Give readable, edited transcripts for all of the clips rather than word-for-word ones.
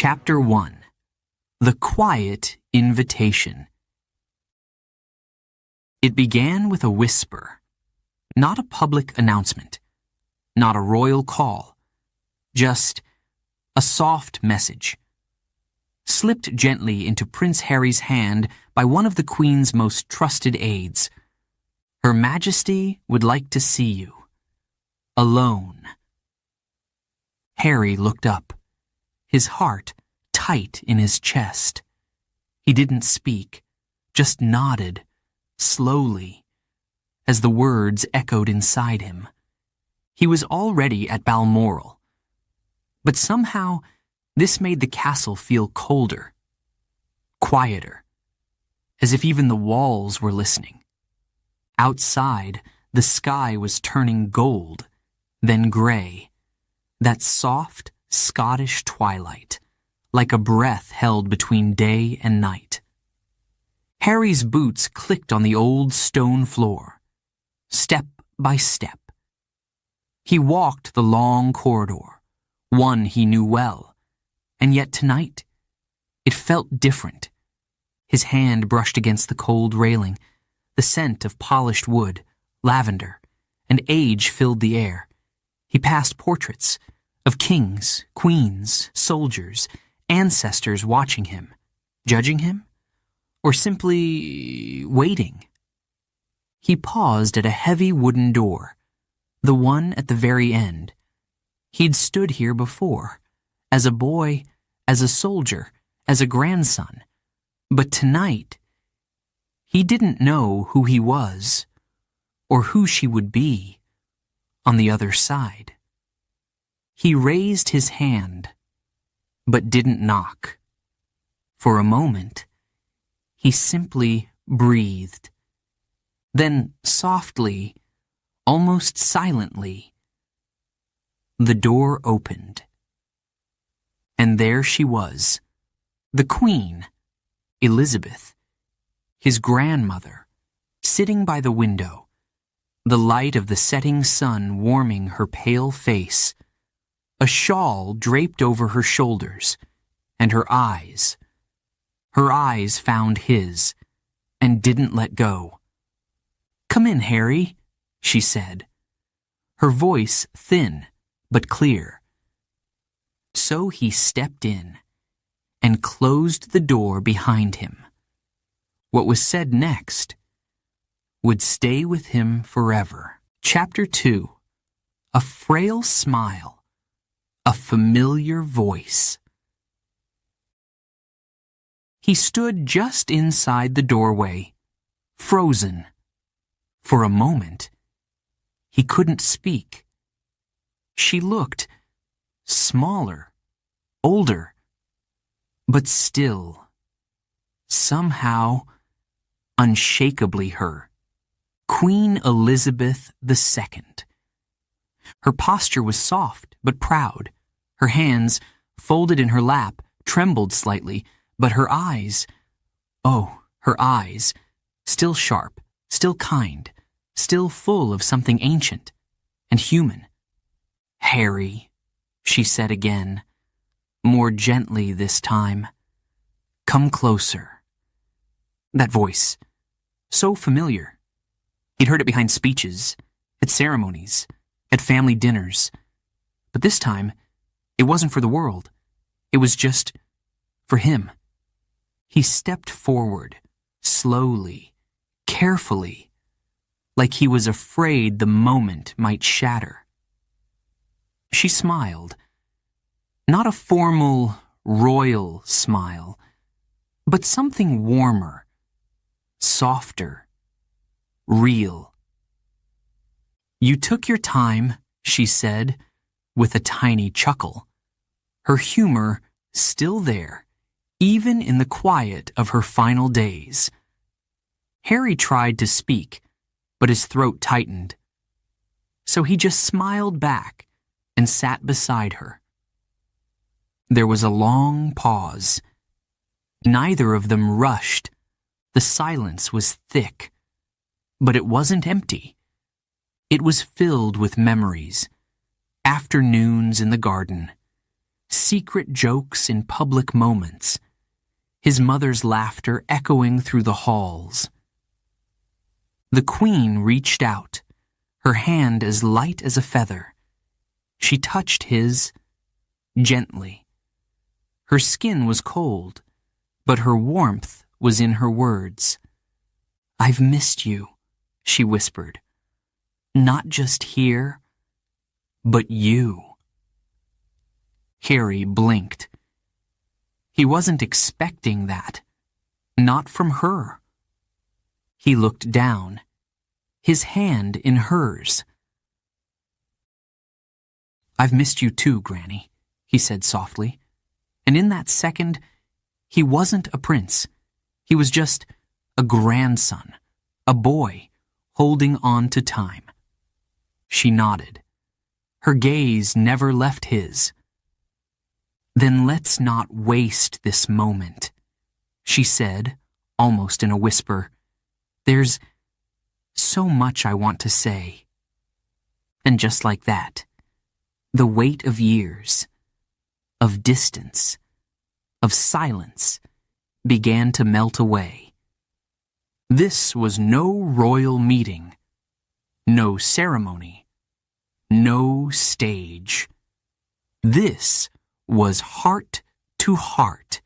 Chapter 1. The Quiet Invitation. It began with a whisper, not a public announcement, not a royal call, just a soft message, slipped gently into Prince Harry's hand by one of the Queen's most trusted aides. Her Majesty would like to see you. Alone. Harry looked up, his heart tight in his chest. He didn't speak, just nodded, slowly, as the words echoed inside him. He was already at Balmoral, but somehow this made the castle feel colder, quieter, as if even the walls were listening. Outside, the sky was turning gold, then gray, that soft Scottish twilight, like a breath held between day and night. Harry's boots clicked on the old stone floor, step by step. He walked the long corridor, one he knew well, and yet tonight, it felt different. His hand brushed against the cold railing. The scent of polished wood, lavender, and age filled the air. He passed portraits of kings, queens, soldiers, ancestors watching him, judging him, or simply waiting. He paused at a heavy wooden door, the one at the very end. He'd stood here before, as a boy, as a soldier, as a grandson, but tonight, he didn't know who he was, or who she would be, on the other side. He raised his hand, but didn't knock. For a moment, he simply breathed. Then softly, almost silently, the door opened. And there she was, the Queen, Elizabeth, his grandmother, sitting by the window, the light of the setting sun warming her pale face, a shawl draped over her shoulders, and her eyes. Her eyes found his, and didn't let go. "Come in, Harry," she said, her voice thin but clear. So he stepped in, and closed the door behind him. What was said next would stay with him forever. Chapter 2. A frail smile. A familiar voice. He stood just inside the doorway, frozen. For a moment, he couldn't speak. She looked smaller, older, but still, somehow, unshakably her. Queen Elizabeth II. Her posture was soft but proud. Her hands, folded in her lap, trembled slightly, but her eyes, her eyes, still sharp, still kind, still full of something ancient and human. "Harry," she said again, more gently this time. "Come closer." That voice, so familiar. He'd heard it behind speeches, at ceremonies, at family dinners. But this time, it wasn't for the world. It was just for him. He stepped forward, slowly, carefully, like he was afraid the moment might shatter. She smiled. Not a formal, royal smile, but something warmer, softer, real. "You took your time," she said, with a tiny chuckle, her humor still there, even in the quiet of her final days. Harry tried to speak, but his throat tightened. So he just smiled back and sat beside her. There was a long pause. Neither of them rushed. The silence was thick, but it wasn't empty. It was filled with memories, afternoons in the garden, secret jokes in public moments, his mother's laughter echoing through the halls. The Queen reached out, her hand as light as a feather. She touched his gently. Her skin was cold, but her warmth was in her words. "I've missed you," she whispered. "Not just here, but you." Harry blinked. He wasn't expecting that. Not from her. He looked down, his hand in hers. "I've missed you too, Granny," he said softly. And in that second, he wasn't a prince. He was just a grandson, a boy, holding on to time. She nodded. Her gaze never left his. "Then let's not waste this moment," she said, almost in a whisper. "There's so much I want to say." And just like that, the weight of years, of distance, of silence, began to melt away. This was no royal meeting, no ceremony, no stage. This was heart to heart,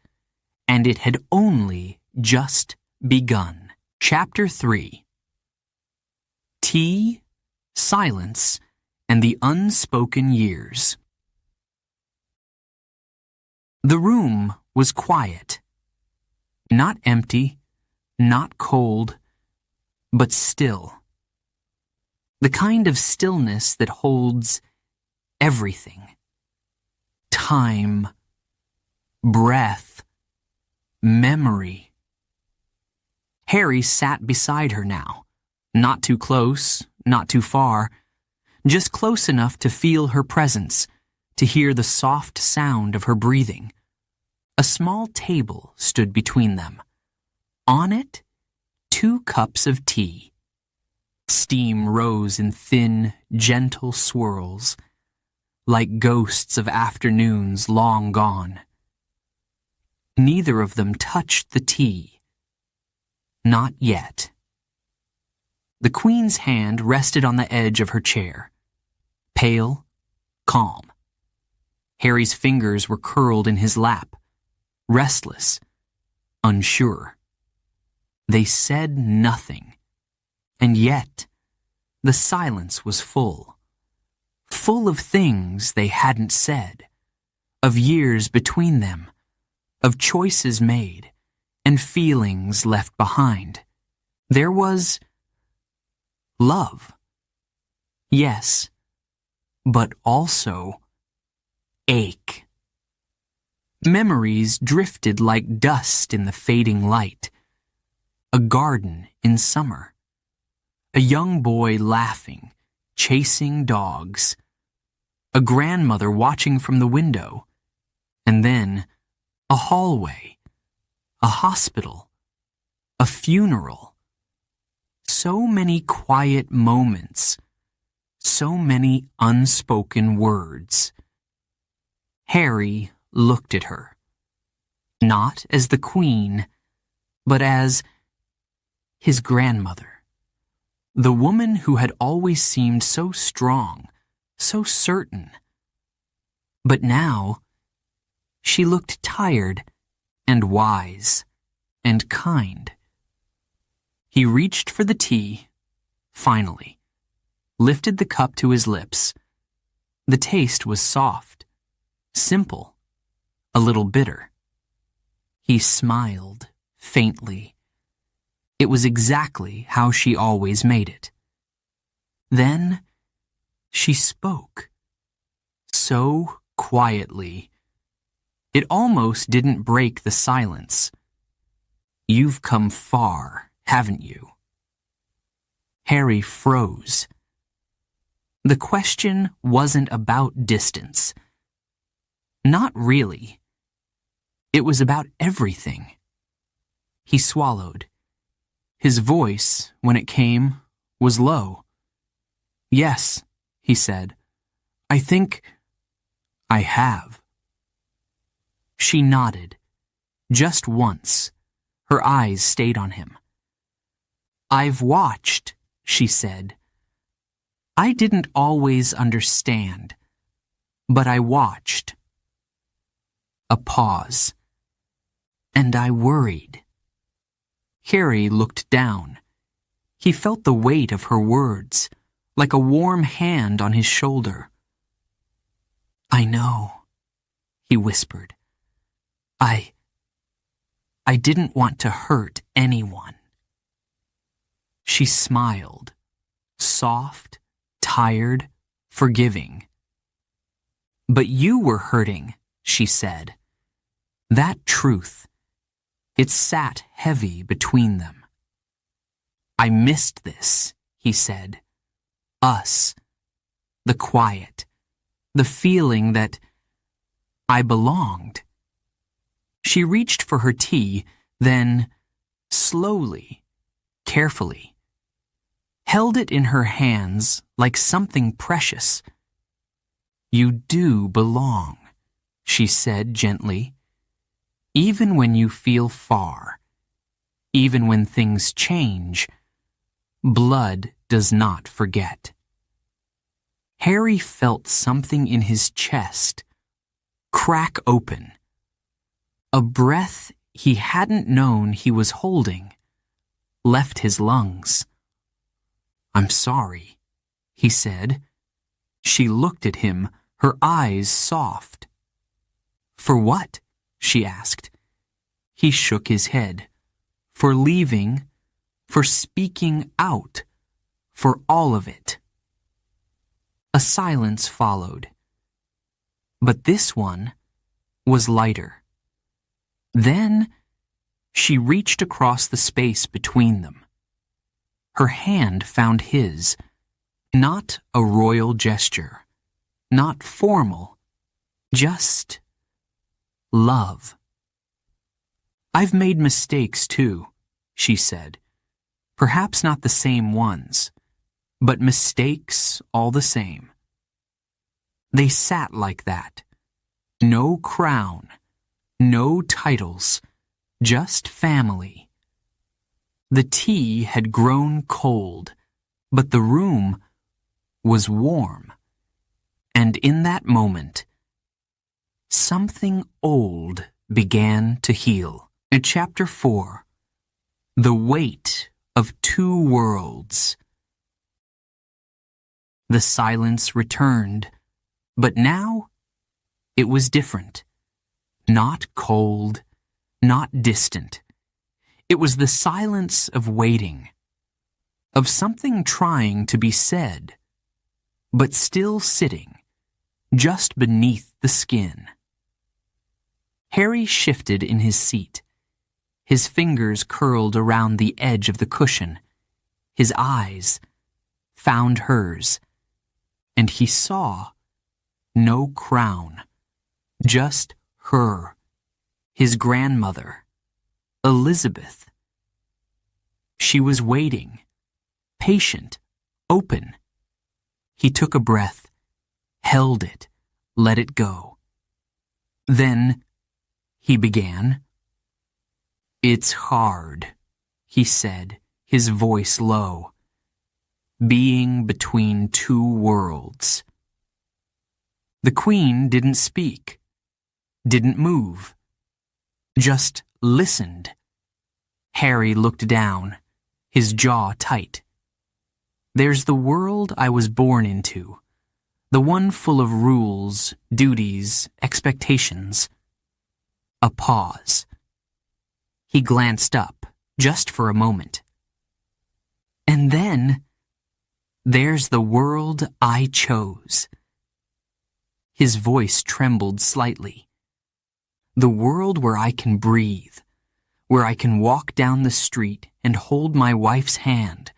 and it had only just begun. Chapter 3. Tea, Silence, and the Unspoken Years. The room was quiet. Not empty, not cold, but still. The kind of stillness that holds everything. Time, breath, memory. Harry sat beside her now, not too close, not too far, just close enough to feel her presence, to hear the soft sound of her breathing. A small table stood between them. On it, 2 cups of tea. Steam rose in thin, gentle swirls, like ghosts of afternoons long gone. Neither of them touched the tea. Not yet. The Queen's hand rested on the edge of her chair. Pale, calm. Harry's fingers were curled in his lap, restless, unsure. They said nothing, and yet the silence was full. Full of things they hadn't said, of years between them, of choices made, and feelings left behind. There was love. Yes, but also ache. Memories drifted like dust in the fading light. A garden in summer. A young boy laughing, chasing dogs. A grandmother watching from the window. And then a hallway. A hospital. A funeral. So many quiet moments. So many unspoken words. Harry looked at her. Not as the Queen, but as his grandmother. The woman who had always seemed so strong, so certain. But now, she looked tired and wise and kind. He reached for the tea, finally, lifted the cup to his lips. The taste was soft, simple, a little bitter. He smiled faintly. It was exactly how she always made it. Then she spoke, so quietly. It almost didn't break the silence. "You've come far, haven't you?" Harry froze. The question wasn't about distance. Not really. It was about everything. He swallowed. His voice, when it came, was low. "Yes," he said. "I think I have." She nodded. Just once. Her eyes stayed on him. "I've watched," she said. "I didn't always understand, but I watched." A pause. "And I worried." Harry looked down. He felt the weight of her words, like a warm hand on his shoulder. "I know," he whispered. I didn't want to hurt anyone." She smiled, soft, tired, forgiving. "But you were hurting," she said. That truth, it sat heavy between them. "I missed this," he said. "Us. The quiet. The feeling that I belonged." She reached for her tea, then, slowly, carefully, held it in her hands like something precious. "You do belong," she said gently. "Even when you feel far, even when things change, blood does not forget." Harry felt something in his chest crack open. A breath he hadn't known he was holding left his lungs. "I'm sorry," he said. She looked at him, her eyes soft. "For what?" she asked. He shook his head. "For leaving, for speaking out, for all of it." A silence followed. But this one was lighter. Then she reached across the space between them. Her hand found his, not a royal gesture, not formal, just love. "I've made mistakes too," she said. "Perhaps not the same ones, but mistakes all the same." They sat like that. No crown, no titles, just family. The tea had grown cold, but the room was warm. And in that moment, something old began to heal. In Chapter 4, The Weight of Two Worlds. The silence returned, but now it was different. Not cold, not distant. It was the silence of waiting, of something trying to be said, but still sitting, just beneath the skin. Harry shifted in his seat. His fingers curled around the edge of the cushion. His eyes found hers, and he saw no crown, just her, his grandmother, Elizabeth. She was waiting, patient, open. He took a breath, held it, let it go. Then he began. "It's hard," he said, his voice low. "Being between two worlds." The Queen didn't speak, didn't move, just listened. Harry looked down, his jaw tight. "There's the world I was born into, the one full of rules, duties, expectations." A pause. He glanced up, just for a moment. "And then, there's the world I chose." His voice trembled slightly. "The world where I can breathe, where I can walk down the street and hold my wife's hand,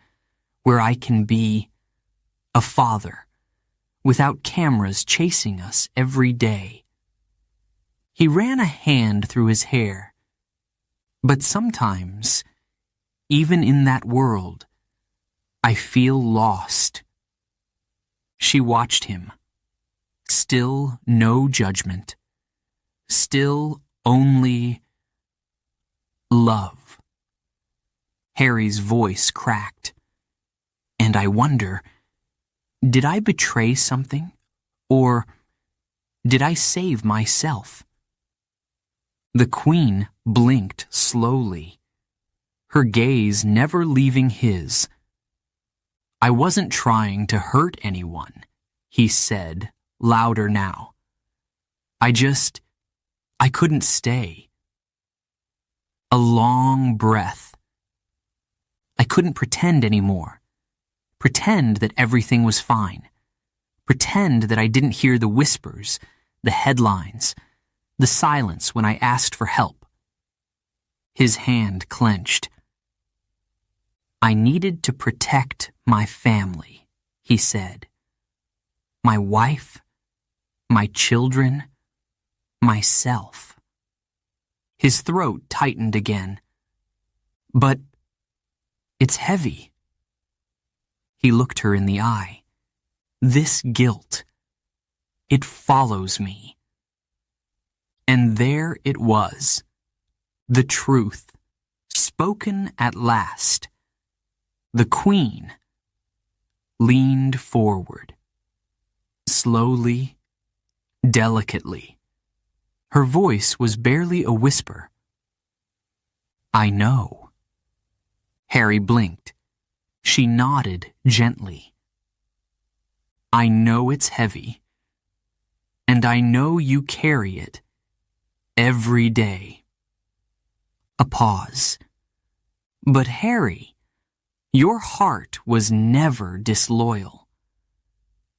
where I can be a father, without cameras chasing us every day." He ran a hand through his hair. "But sometimes, even in that world, I feel lost." She watched him. Still no judgment. Still only love. Harry's voice cracked. And I wonder, did I betray something? Or did I save myself? The Queen blinked slowly, her gaze never leaving his. I wasn't trying to hurt anyone, he said, louder now. I couldn't stay. A long breath. I couldn't pretend anymore. Pretend that everything was fine. Pretend that I didn't hear the whispers, the headlines, the silence when I asked for help. His hand clenched. I needed to protect my family, he said. My wife, my children, myself. His throat tightened again. But it's heavy. He looked her in the eye. This guilt, it follows me. And there it was, the truth, spoken at last. The Queen leaned forward, slowly, delicately. Her voice was barely a whisper. I know. Harry blinked. She nodded gently. I know it's heavy, and I know you carry it every day. A pause. But Harry, your heart was never disloyal.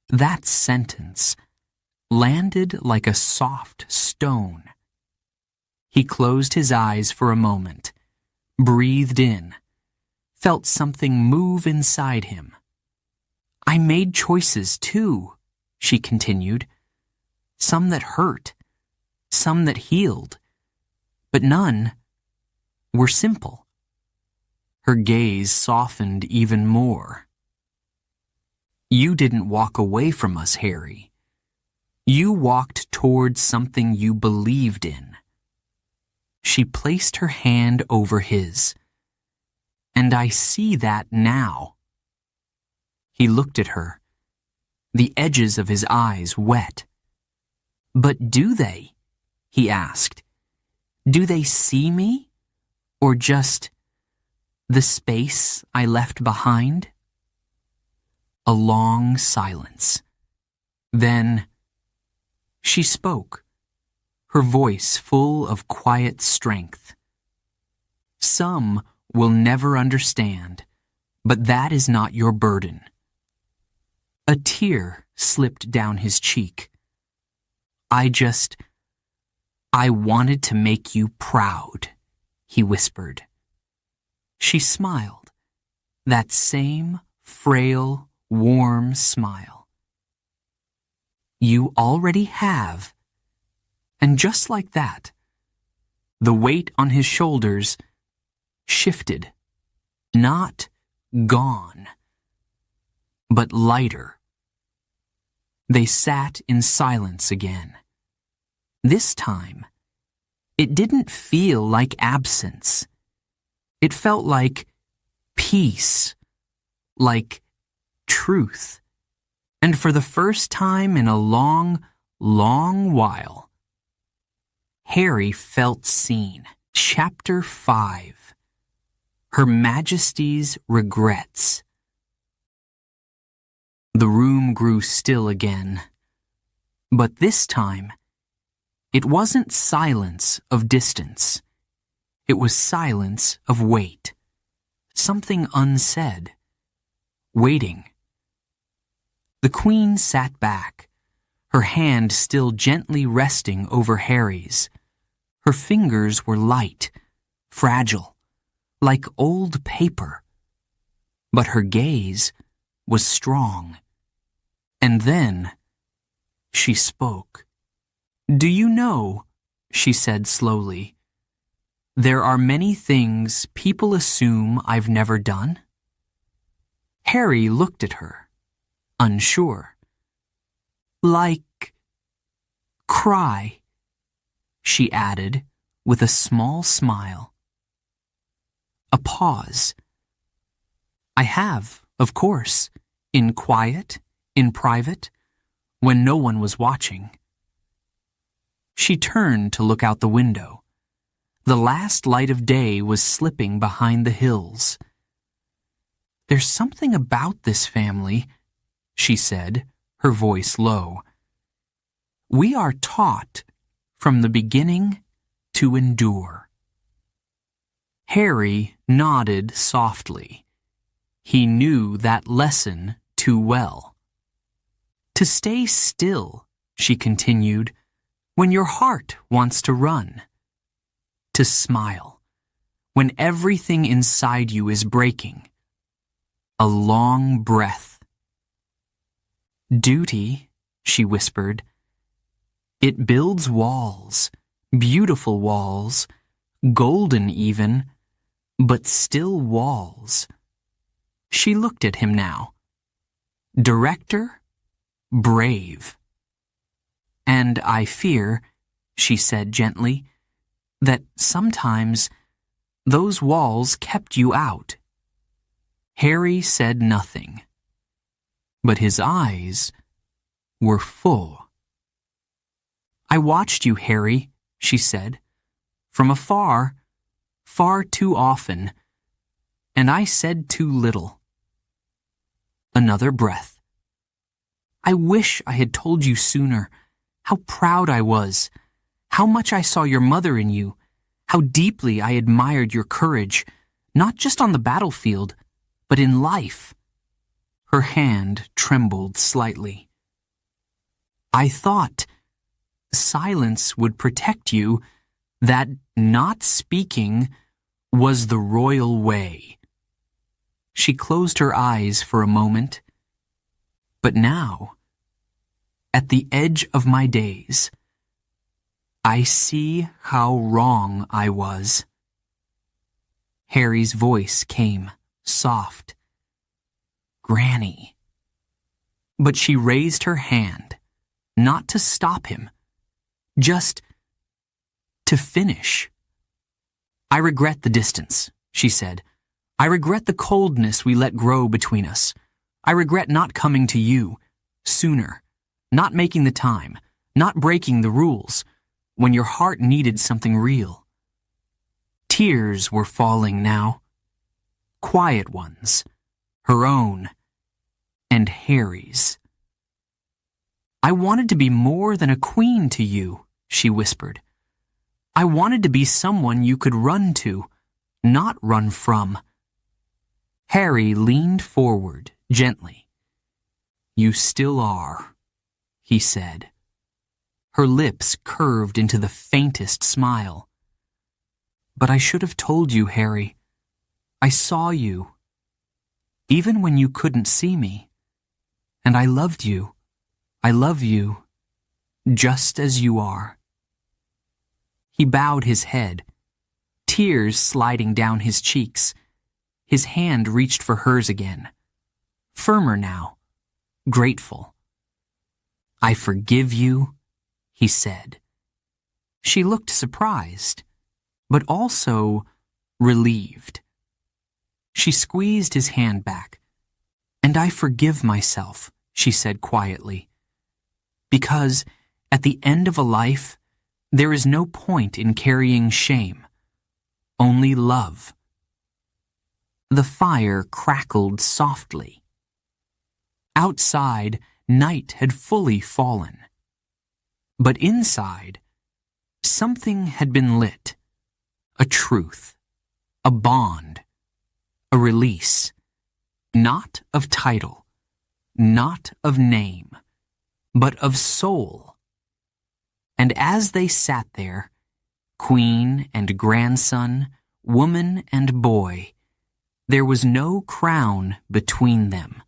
That sentence landed like a soft stone. He closed his eyes for a moment, breathed in, felt something move inside him. I made choices too, she continued. Some that hurt, some that healed, but none were simple. Her gaze softened even more. You didn't walk away from us, Harry. You walked towards something you believed in. She placed her hand over his. And I see that now. He looked at her, the edges of his eyes wet. But do they? He asked. Do they see me? Or just the space I left behind? A long silence. Then she spoke, her voice full of quiet strength. Some will never understand, but that is not your burden. A tear slipped down his cheek. I wanted to make you proud, he whispered. She smiled, that same frail, warm smile. You already have. And just like that, the weight on his shoulders shifted, not gone, but lighter. They sat in silence again. This time, it didn't feel like absence. It felt like peace, like truth. And for the first time in a long, long while, Harry felt seen. Chapter 5. Her Majesty's Regrets. The room grew still again, but this time, it wasn't silence of distance. It was silence of wait, something unsaid, waiting. The Queen sat back, her hand still gently resting over Harry's. Her fingers were light, fragile, like old paper. But her gaze was strong. And then she spoke. Do you know, she said slowly, there are many things people assume I've never done? Harry looked at her, unsure. Like cry, she added with a small smile. A pause. I have, of course, in quiet, in private, when no one was watching. She turned to look out the window. The last light of day was slipping behind the hills. There's something about this family, she said, her voice low. We are taught from the beginning to endure. Harry nodded softly. He knew that lesson too well. To stay still, she continued, when your heart wants to run. To smile, when everything inside you is breaking. A long breath. Duty, she whispered. It builds walls, beautiful walls, golden even, but still walls. She looked at him now. Director, brave. And I fear, she said gently, that sometimes those walls kept you out. Harry said nothing, but his eyes were full. I watched you, Harry, she said, from afar, far too often, and I said too little. Another breath. I wish I had told you sooner how proud I was, how much I saw your mother in you, how deeply I admired your courage, not just on the battlefield, but in life. Her hand trembled slightly. I thought silence would protect you, that not speaking was the royal way. She closed her eyes for a moment. But now, at the edge of my days, I see how wrong I was. Harry's voice came, soft. Granny. But she raised her hand, not to stop him, just to finish. I regret the distance, she said. I regret the coldness we let grow between us. I regret not coming to you sooner, not making the time, not breaking the rules, when your heart needed something real. Tears were falling now. Quiet ones, her own, and Harry's. I wanted to be more than a queen to you, she whispered. I wanted to be someone you could run to, not run from. Harry leaned forward gently. You still are, he said. Her lips curved into the faintest smile. But I should have told you, Harry. I saw you, even when you couldn't see me. And I loved you. I love you, just as you are. He bowed his head, tears sliding down his cheeks. His hand reached for hers again, firmer now, grateful. I forgive you, he said. She looked surprised, but also relieved. She squeezed his hand back. And I forgive myself, she said quietly, because at the end of a life, there is no point in carrying shame, only love. The fire crackled softly. Outside, night had fully fallen. But inside, something had been lit. A truth, a bond, a release, not of title, not of name, but of soul. And as they sat there, queen and grandson, woman and boy, there was no crown between them,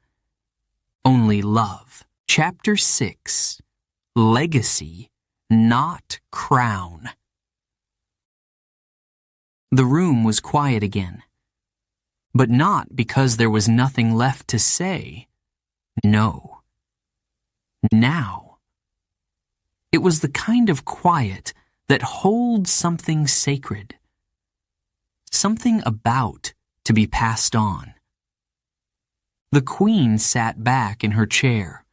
only love. Chapter 6, Legacy, Not Crown. The room was quiet again, but not because there was nothing left to say. No. Now. It was the kind of quiet that holds something sacred, something about to be passed on. The Queen sat back in her chair.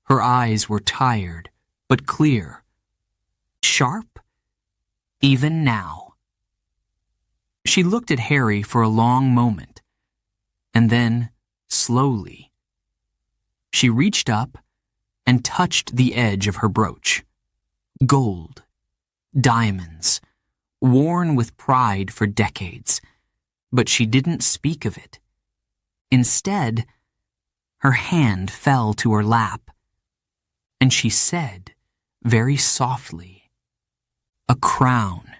Her eyes were tired, but clear. Sharp, even now. She looked at Harry for a long moment, and then, slowly, she reached up and touched the edge of her brooch. Gold, diamonds, worn with pride for decades, but she didn't speak of it. Instead, her hand fell to her lap, and she said, very softly, "A crown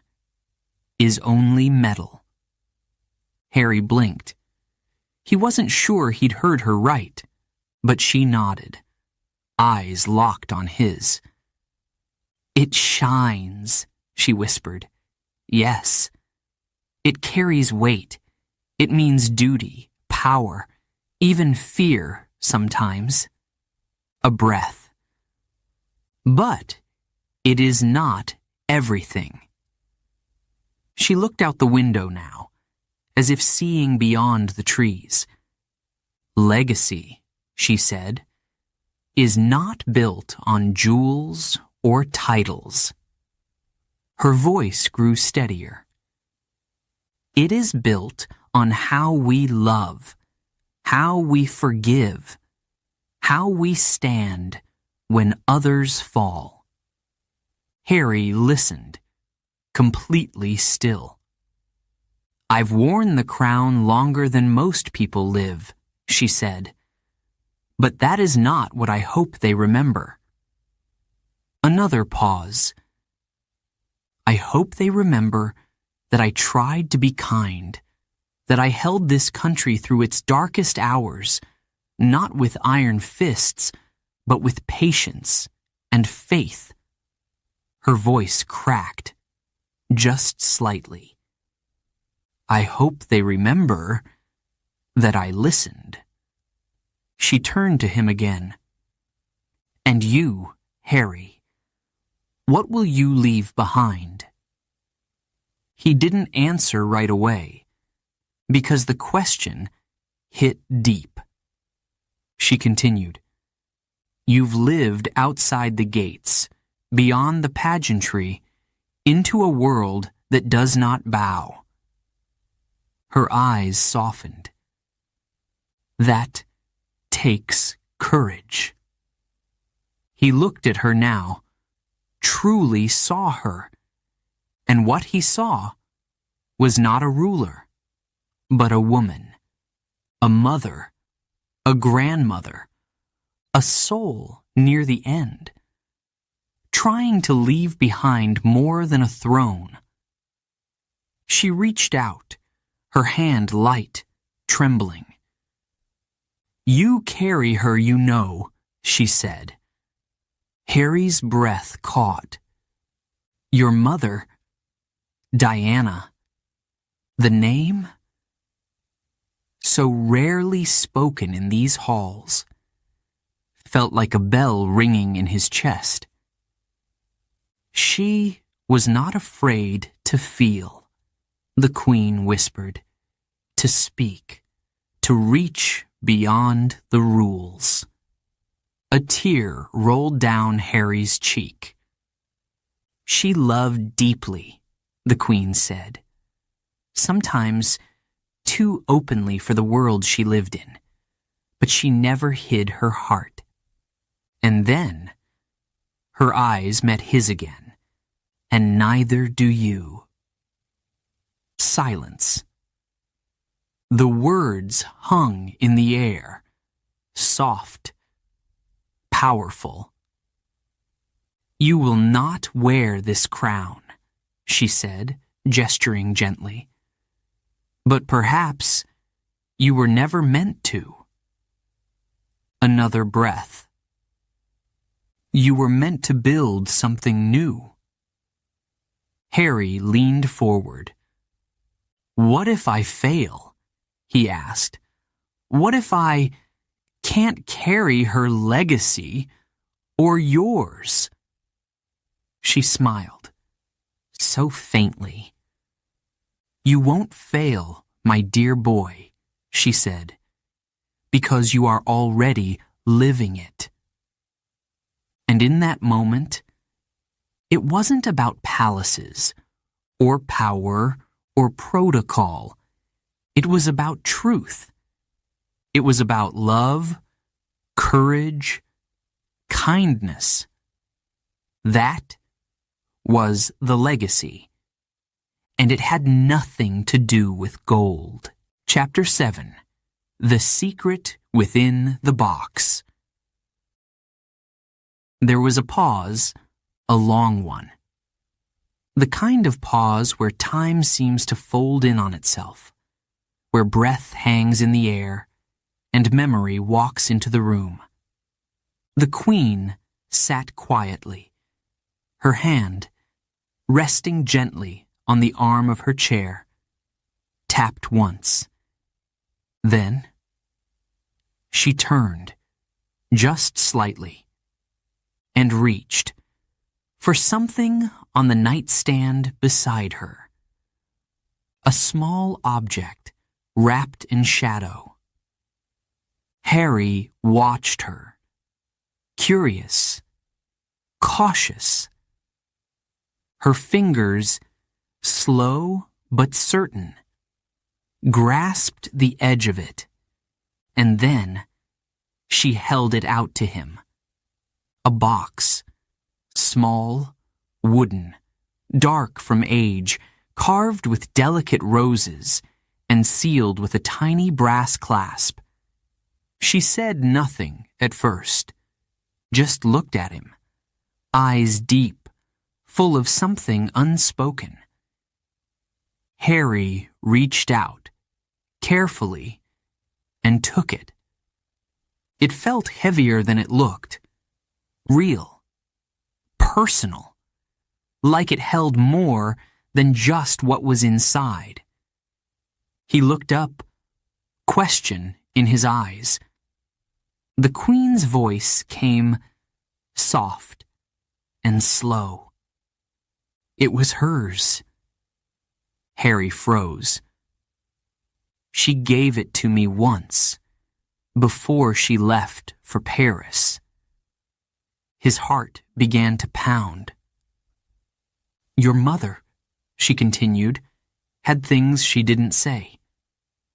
is only metal." Harry blinked. He wasn't sure he'd heard her right, but she nodded, eyes locked on his. "It shines," she whispered. "Yes. It carries weight. It means duty, power, even fear sometimes. A breath. But it is not everything." She looked out the window now, as if seeing beyond the trees. "Legacy," she said, "is not built on jewels or titles." Her voice grew steadier. "It is built on how we love, how we forgive, how we stand when others fall." Harry listened, completely still. "I've worn the crown longer than most people live," she said. "But that is not what I hope they remember." Another pause. "I hope they remember that I tried to be kind, that I held this country through its darkest hours, not with iron fists, but with patience and faith." Her voice cracked, just slightly. "I hope they remember that I listened." She turned to him again. "And you, Harry, what will you leave behind?" He didn't answer right away, because the question hit deep. She continued, "You've lived outside the gates, beyond the pageantry, into a world that does not bow." Her eyes softened. "That takes courage." He looked at her now, truly saw her, and what he saw was not a ruler, but a woman, a mother, a grandmother, a soul near the end, trying to leave behind more than a throne. She reached out, her hand light, trembling. "You carry her, you know," she said. Harry's breath caught. "Your mother, Diana. The name? So rarely spoken in these halls. Felt like a bell ringing in his chest. She was not afraid to feel," the Queen whispered, "to speak, to reach beyond the rules." A tear rolled down Harry's cheek. "She loved deeply," the Queen said. "Sometimes too openly for the world she lived in, but she never hid her heart." And then her eyes met his again. "And neither do you." Silence. The words hung in the air, soft, powerful. "You will not wear this crown," she said, gesturing gently. "But perhaps you were never meant to." Another breath. "You were meant to build something new." Harry leaned forward. "What if I fail?" he asked. "What if I can't carry her legacy or yours?" She smiled. so faintly. "You won't fail, my dear boy," she said, "because you are already living it." And in that moment, it wasn't about palaces, or power, or protocol. It was about truth. It was about love, courage, kindness. That was the legacy. And it had nothing to do with gold. Chapter 7. The Secret Within the Box. There was a pause, a long one. The kind of pause where time seems to fold in on itself, where breath hangs in the air, and memory walks into the room. The Queen sat quietly, her hand, resting gently on the arm of her chair, tapped once. Then she turned, just slightly, and reached for something on the nightstand beside her. A small object wrapped in shadow. Harry watched her, curious, cautious. Her fingers, slow but certain, grasped the edge of it, and then she held it out to him. A box, small, wooden, dark from age, carved with delicate roses, and sealed with a tiny brass clasp. She said nothing at first, just looked at him, eyes deep, full of something unspoken. Harry reached out, carefully, and took it. It felt heavier than it looked, real, personal, like it held more than just what was inside. He looked up, question in his eyes. The Queen's voice came soft and slow. It was hers. Harry froze. She gave it to me once, before she left for Paris. His heart began to pound. Your mother, she continued, had things she didn't say.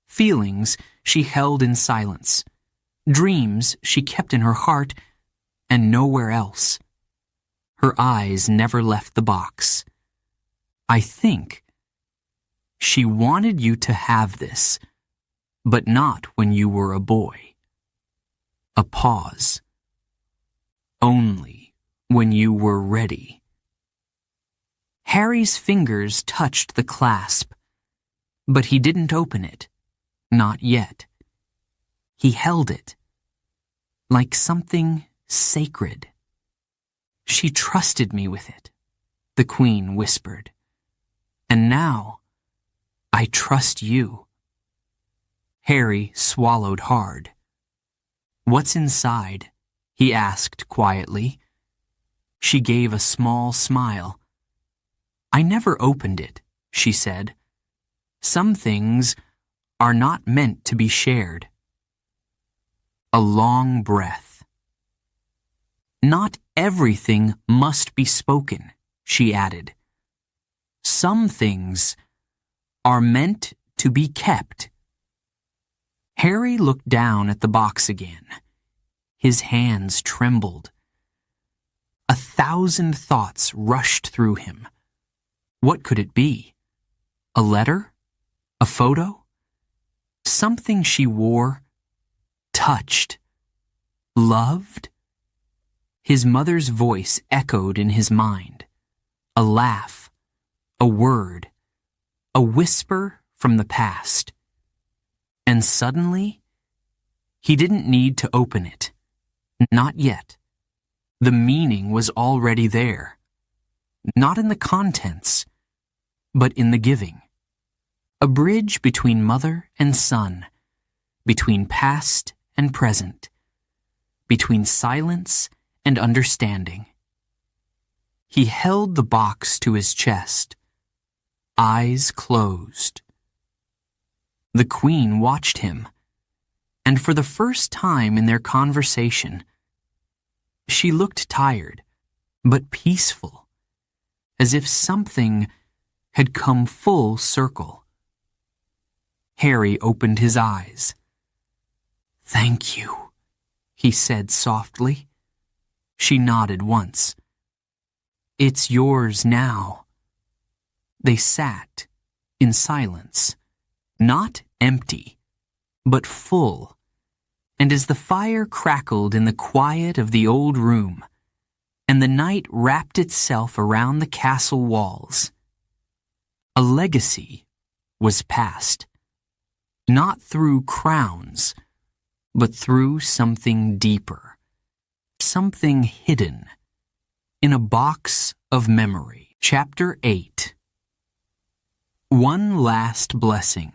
Feelings she held in silence. Dreams she kept in her heart and nowhere else. Her eyes never left the box. I think she wanted you to have this, but not when you were a boy. A pause. Only when you were ready. Harry's fingers touched the clasp, but he didn't open it. Not yet. He held it, like something sacred. She trusted me with it, the Queen whispered. And now, I trust you. Harry swallowed hard. What's inside? He asked quietly. She gave a small smile. I never opened it, she said. Some things are not meant to be shared. A long breath. Not everything must be spoken, she added. Some things are meant to be kept. Harry looked down at the box again. His hands trembled. 1,000 thoughts rushed through him. What could it be? A letter? A photo? Something she wore? Touched? Loved? His mother's voice echoed in his mind. A laugh. A word. A whisper from the past. And suddenly, he didn't need to open it. Not yet. The meaning was already there. Not in the contents, but in the giving. A bridge between mother and son, between past and present, between silence and understanding. He held the box to his chest, eyes closed. The Queen watched him, and for the first time in their conversation, she looked tired, but peaceful, as if something had come full circle. Harry opened his eyes. "Thank you," he said softly. She nodded once. "It's yours now." They sat in silence, not empty, but full, and as the fire crackled in the quiet of the old room, and the night wrapped itself around the castle walls, a legacy was passed, not through crowns, but through something deeper, something hidden, in a box of memory. Chapter 8. One Last Blessing.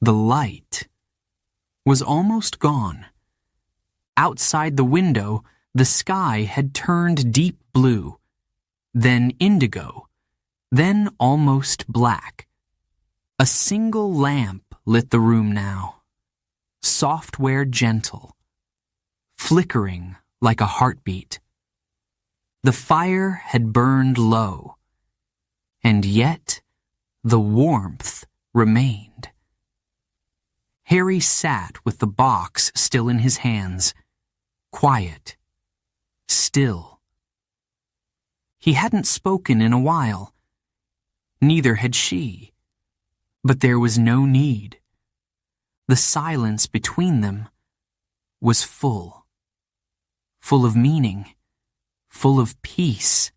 The light was almost gone. Outside the window, the sky had turned deep blue, then indigo, then almost black. A single lamp lit the room now, software gentle, flickering like a heartbeat. The fire had burned low, and yet the warmth remained. Harry sat with the box still in his hands, quiet, still. He hadn't spoken in a while. Neither had she. But there was no need. The silence between them was full. Full of meaning, full of peace.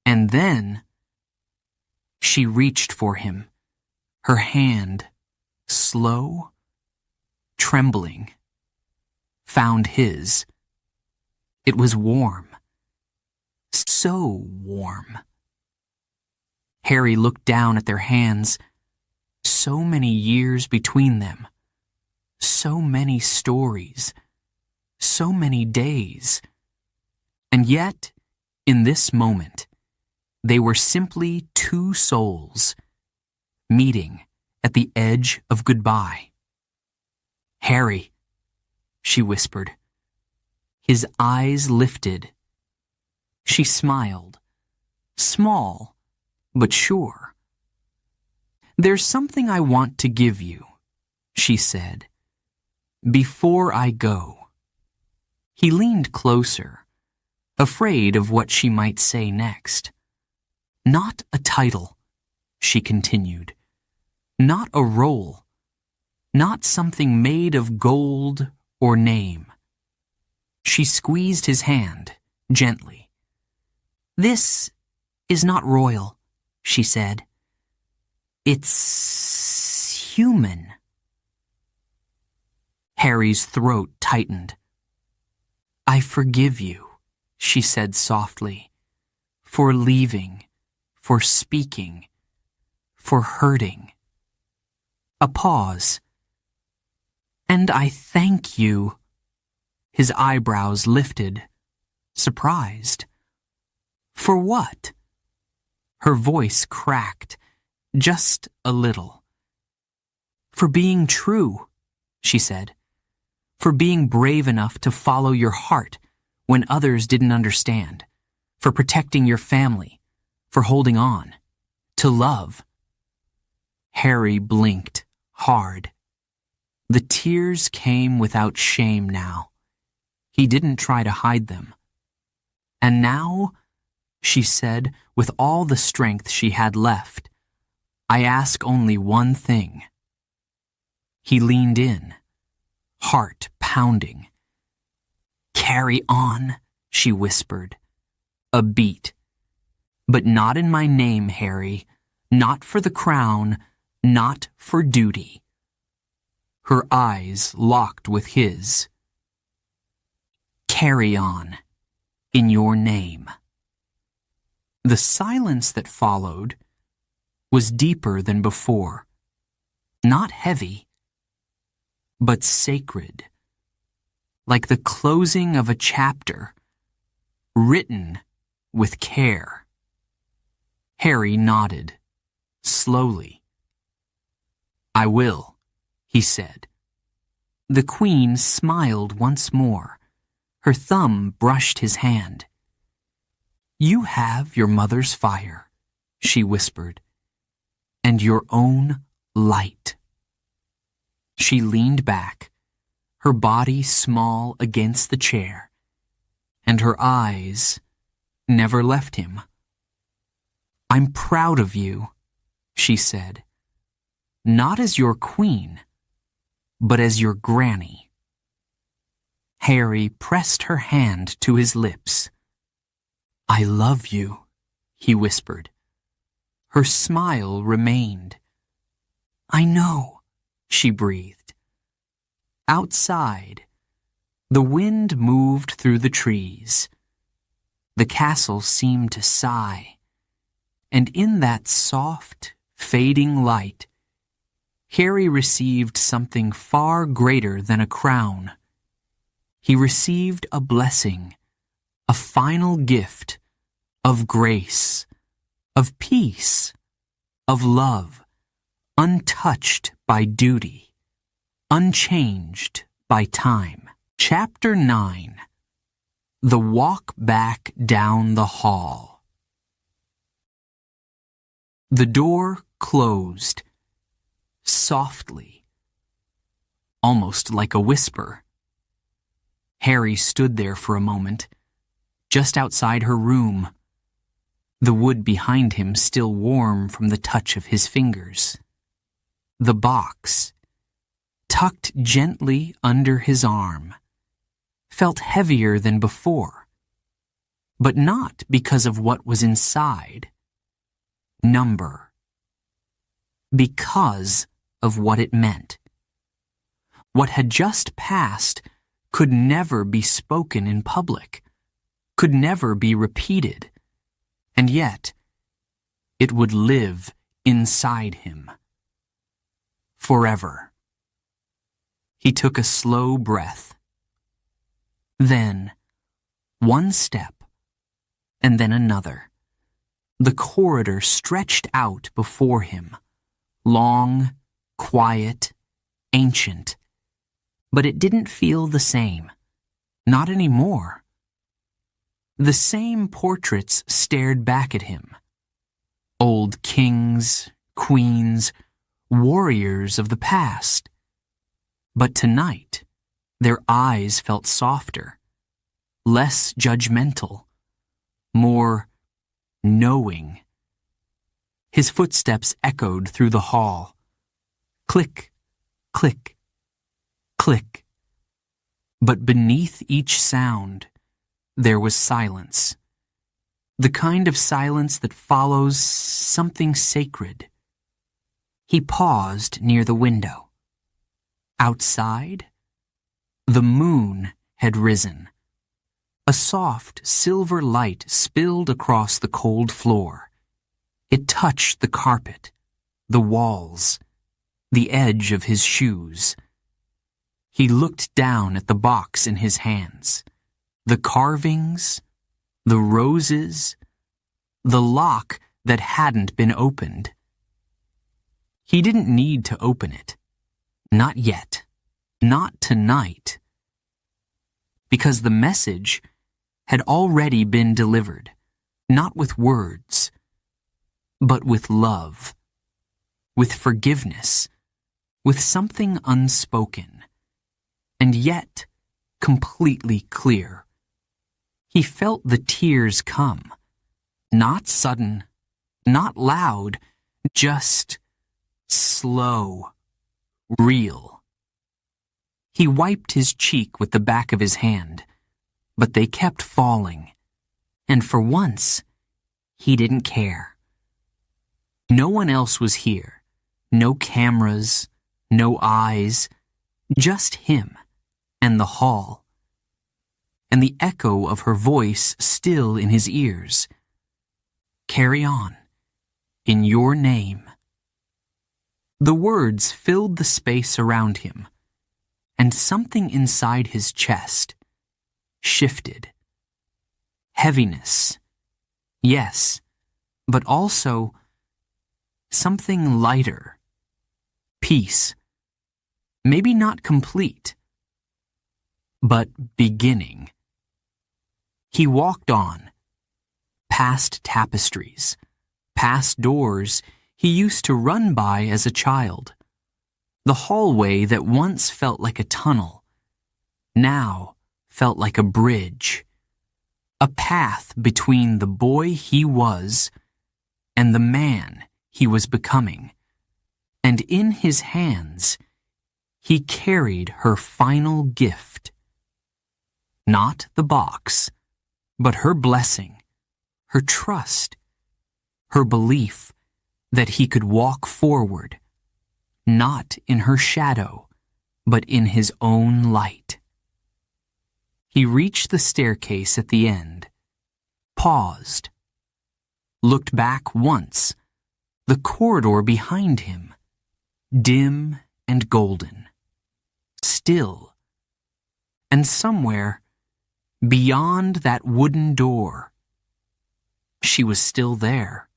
And then she reached for him, her hand slow, trembling, found his. It was warm. So warm. Harry looked down at their hands. So many years between them. So many stories. So many days. And yet, in this moment, they were simply two souls meeting at the edge of goodbye. "Harry," she whispered. His eyes lifted. She smiled, small but sure. "There's something I want to give you," she said, "before I go." He leaned closer, afraid of what she might say next. "Not a title," she continued. "Not a role. Not something made of gold or name." She squeezed his hand, gently. "This is not royal," she said. "It's human." Harry's throat tightened. "I forgive you," she said softly, "for leaving, for speaking, for hurting." A pause. "And I thank you." His eyebrows lifted, surprised. "For what?" Her voice cracked, just a little. "For being true," she said. "For being brave enough to follow your heart when others didn't understand. For protecting your family. For holding on. To love." Harry blinked hard. The tears came without shame now. He didn't try to hide them. "And now," she said with all the strength she had left, "I ask only one thing." He leaned in, heart pounding. "Carry on," she whispered. A beat. "But not in my name, Harry. Not for the crown. Not for duty." Her eyes locked with his. "Carry on, in your name." The silence that followed was deeper than before. Not heavy, but sacred. Like the closing of a chapter, written with care. Harry nodded, slowly. "I will," he said. The Queen smiled once more. Her thumb brushed his hand. "You have your mother's fire," she whispered, "and your own light." She leaned back, her body small against the chair, and her eyes never left him. "I'm proud of you," she said, "not as your queen, but as your granny." Harry pressed her hand to his lips. "I love you," he whispered. Her smile remained. "I know," she breathed. Outside, the wind moved through the trees. The castle seemed to sigh, and in that soft, fading light, Harry received something far greater than a crown. He received a blessing, a final gift of grace, of peace, of love, untouched by duty, unchanged by time. Chapter 9. The Walk Back Down the Hall. The door closed, softly, almost like a whisper. Harry stood there for a moment, just outside her room, the wood behind him still warm from the touch of his fingers. The box, tucked gently under his arm, felt heavier than before, but not because of what was inside. Number. Because of what it meant. What had just passed could never be spoken in public, could never be repeated, and yet it would live inside him. Forever. He took a slow breath. Then, one step, and then another. The corridor stretched out before him, long, quiet, ancient. But it didn't feel the same. Not anymore. The same portraits stared back at him. Old kings, queens, warriors of the past. But tonight, their eyes felt softer, less judgmental, more knowing. His footsteps echoed through the hall. Click, click, click. But beneath each sound, there was silence. The kind of silence that follows something sacred. He paused near the window. Outside, the moon had risen. A soft silver light spilled across the cold floor. It touched the carpet, the walls, the edge of his shoes. He looked down at the box in his hands. The carvings, the roses, the lock that hadn't been opened. He didn't need to open it. Not yet. Not tonight. Because the message had already been delivered, not with words, but with love, with forgiveness, with something unspoken, and yet completely clear. He felt the tears come, not sudden, not loud, just slow, real. He wiped his cheek with the back of his hand, but they kept falling, and for once, he didn't care. No one else was here, no cameras, no eyes, just him and the hall, and the echo of her voice still in his ears. Carry on, in your name. The words filled the space around him, and something inside his chest shifted. Heaviness. Yes, but also something lighter. Peace. Maybe not complete, but beginning. He walked on, past tapestries, past doors he used to run by as a child. The hallway that once felt like a tunnel, now felt like a bridge. A path between the boy he was and the man he was becoming. And in his hands, he carried her final gift. Not the box, but her blessing, her trust, her belief that he could walk forward, not in her shadow, but in his own light. He reached the staircase at the end, paused, looked back once, the corridor behind him, dim and golden, still, and somewhere beyond that wooden door, she was still there,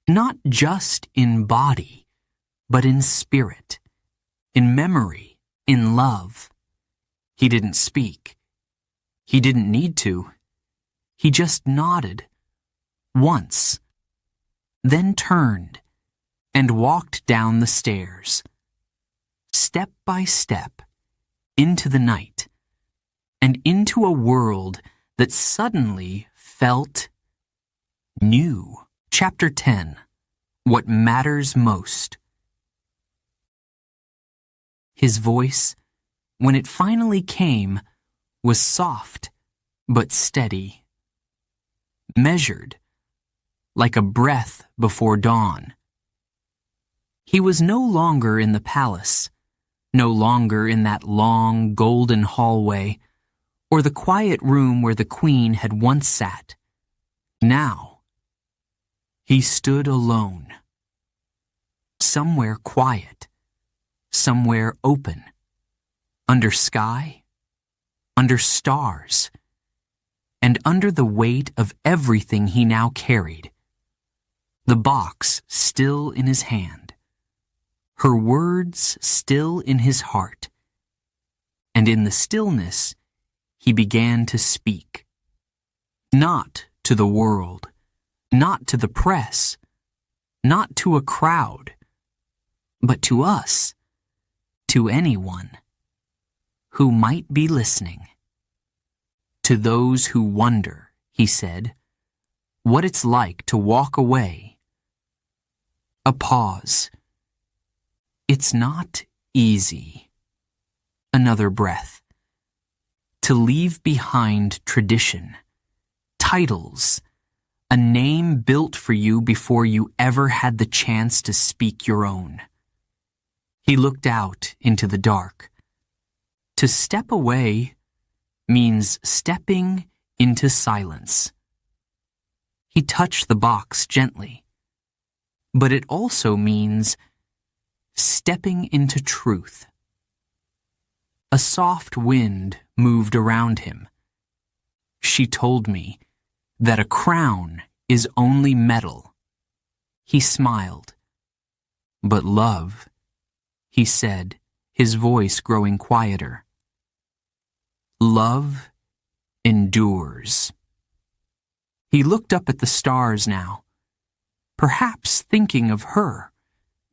not just in body, but in spirit, in memory, in love. He didn't speak. He didn't need to. He just nodded, once, then turned and walked down the stairs, step by step, into the night, and into a world that suddenly felt new. Chapter 10. What Matters Most. His voice, when it finally came, was soft but steady, measured, like a breath before dawn. He was no longer in the palace, no longer in that long golden hallway, or the quiet room where the queen had once sat. Now, he stood alone, somewhere quiet, somewhere open, under sky, under stars, and under the weight of everything he now carried. The box still in his hand, her words still in his heart, and in the stillness he began to speak. Not to the world, not to the press, not to a crowd, but to us, to anyone who might be listening. To those who wonder, he said, what it's like to walk away. A pause. It's not easy. Another breath. To leave behind tradition, titles, a name built for you before you ever had the chance to speak your own. He looked out into the dark. To step away means stepping into silence. He touched the box gently, but it also means stepping into truth. A soft wind moved around him. She told me that a crown is only metal. He smiled. But love, he said, his voice growing quieter. Love endures. He looked up at the stars now, perhaps thinking of her,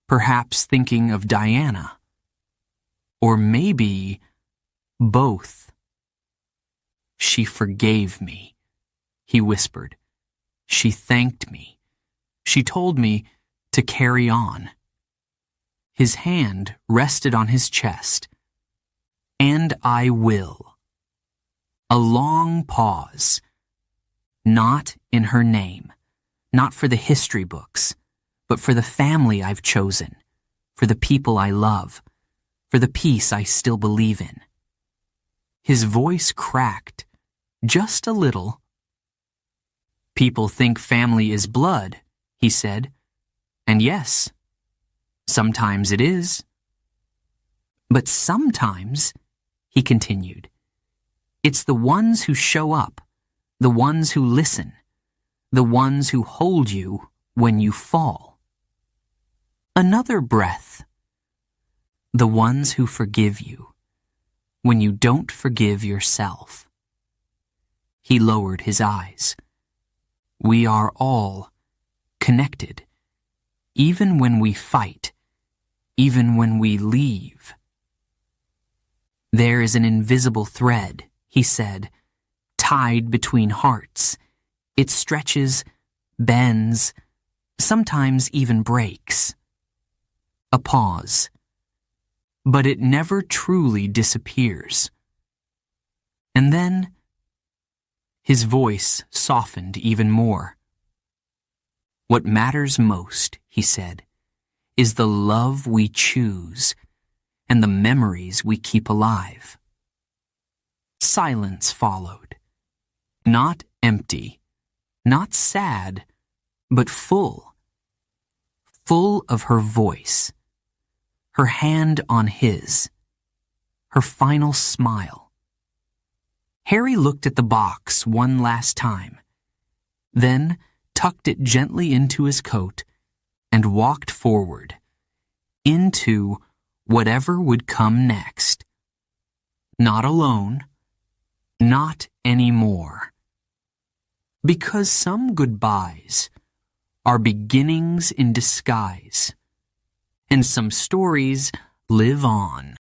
perhaps thinking of Diana, or maybe both. She forgave me, he whispered. She thanked me. She told me to carry on. His hand rested on his chest. And I will. A long pause. Not in her name, not for the history books, but for the family I've chosen, for the people I love, for the peace I still believe in. His voice cracked, just a little. People think family is blood, he said, and yes, sometimes it is. But sometimes, he continued, it's the ones who show up, the ones who listen, the ones who hold you when you fall. Another breath, the ones who forgive you when you don't forgive yourself. He lowered his eyes. We are all connected, even when we fight, even when we leave. There is an invisible thread, he said, tied between hearts. It stretches, bends, sometimes even breaks. A pause. But it never truly disappears. And then, his voice softened even more. What matters most, he said, is the love we choose and the memories we keep alive. Silence followed. Not empty, not sad, but full. Full of her voice, her hand on his, her final smile. Harry looked at the box one last time, then tucked it gently into his coat and walked forward, into whatever would come next. Not alone, not anymore. Because some goodbyes are beginnings in disguise, and some stories live on.